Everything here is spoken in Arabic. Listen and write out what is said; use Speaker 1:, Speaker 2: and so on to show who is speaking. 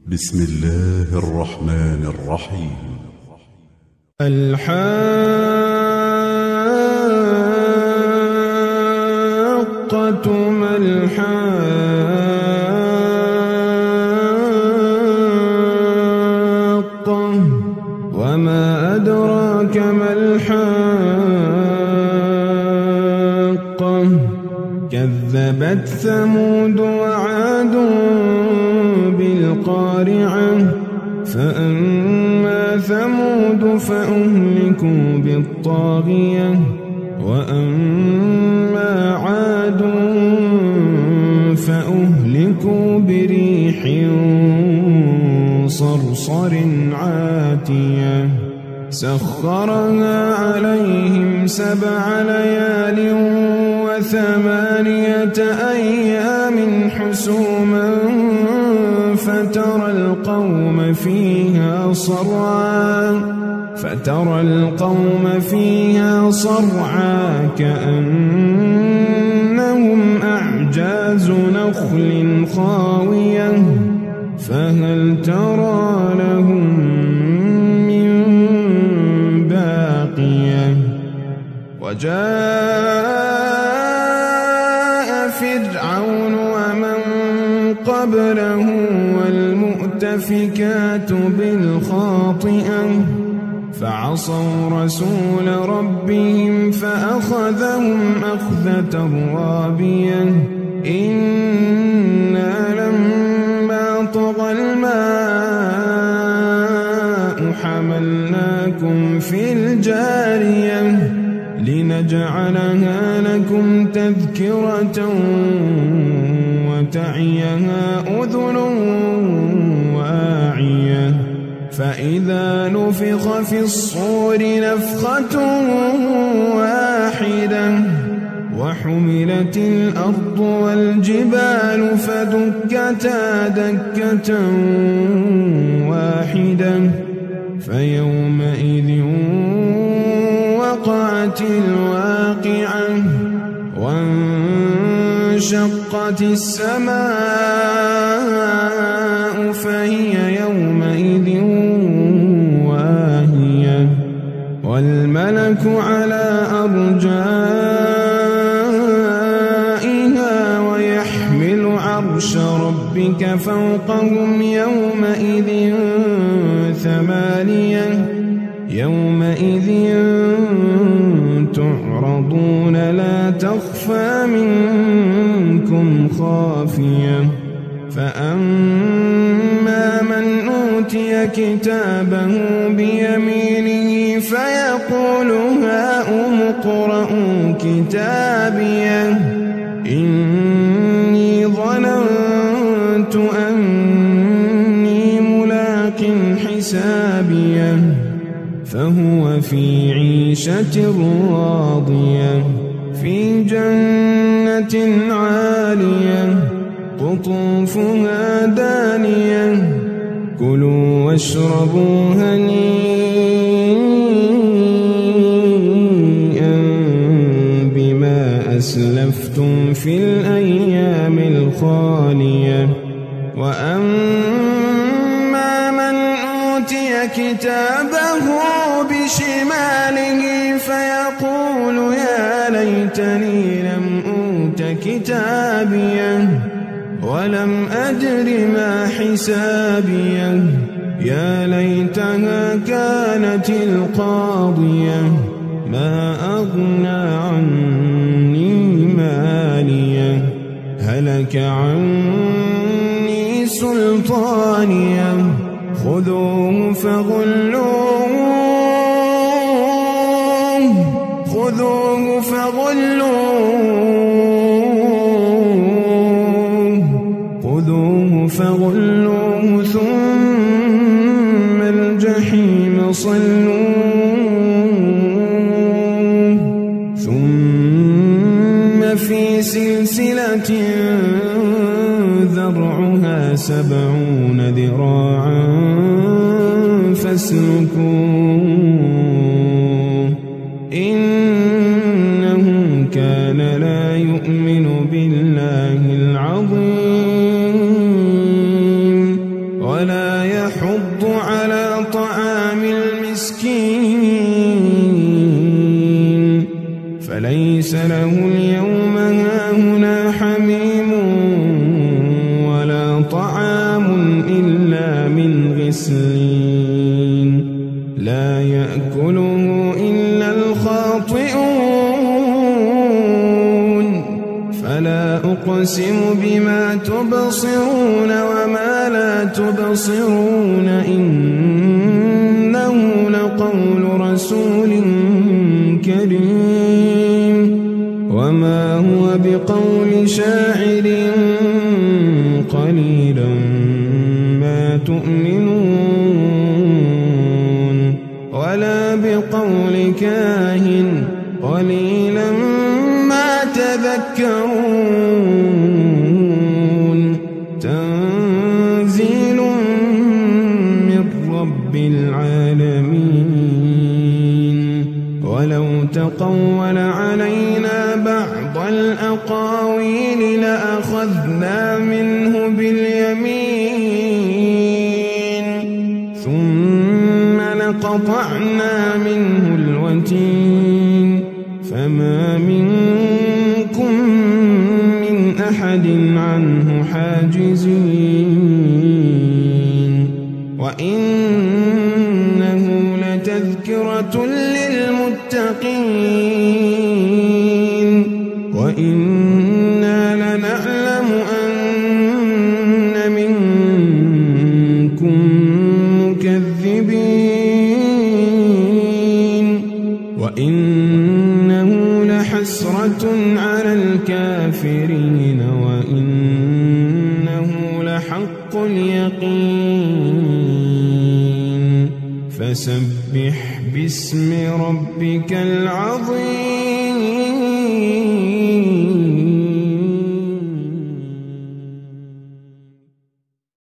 Speaker 1: بسم الله الرحمن الرحيم.
Speaker 2: الحاقة ما الحاقة وما أدراك ما الحاقة كذبت ثمود وعاد بالقارعة فأما ثمود فأهلكوا بالطاغية وأما عاد فأهلكوا بريح صرصر عاتية سخرها عليهم 7 ليال و8 أيام حسوما فترى القوم فيها صرعى كأنهم أعجاز نخل خاوية فهل ترى لهم من باقية وجاء فرعون ومن قبله والمؤتفكات بالخاطئة فعصوا رسول ربهم فأخذهم أخذة رابية إنا لما طغى الماء حملناكم في الجارية لنجعلها لكم تذكرة وتعيها أذن واعية فإذا نفخ في الصور نفخة واحدة وحملت الأرض والجبال فدكتا دكة واحدة فيومئذ وقعت الواقعة وانشقت السماء فهي يومئذ واهية والملك على أرجائها ويحمل عرش ربك فوقهم يومئذ 8 يومئذ تعرضون لا تخفى منكم خافية فأما من أوتي كتابه بيمينه فيقول هاؤم اقرءوا كتابيه إني ظننت أني ملاق حسابيه فهو في عيشة راضية في جنة عالية قطوفها دانية كلوا واشربوا هنيئا بما أسلفتم في الأيام الخالية وأما من أوتي كتابه بشماله فيقول يا ليتني لم أوت كتابيه ولم أدر ما حسابيه يا ليتها كانت القاضية ما أغنى عني ماليه هلك عني سلطانيه خذوه فغلوه ثم الجحيم صلوه ثم في سلسلة ذرعها 70 ذراعا فاسلكوه إنه كان لا يؤمن بالله العظيم ولا يحض على طعام المسكين فليس له اليوم هاهنا حميم ولا طعام إلا من غسلين لا يأكله إلا الخاطئون فلا أقسم بما تبصرون وما لا تبصرون إنه لقول رسول كريم وما هو بقول شاعر قليلا ما تؤمنون ولا بقول كاهن قليلا ما تذكرون تنزيل من رب العالمين ولو تقول علينا بعض الأقاويل لأخذنا منه باليمين ثم لقطعنا منه الوتين فما منكم من أحد عنه حاجزين وإنه لتذكرة للمتقين وإنا لنعلم أن منكم مكذبين وإنه لحسرة على الكافرين وإنه لحق اليقين فسبح باسم ربك العظيم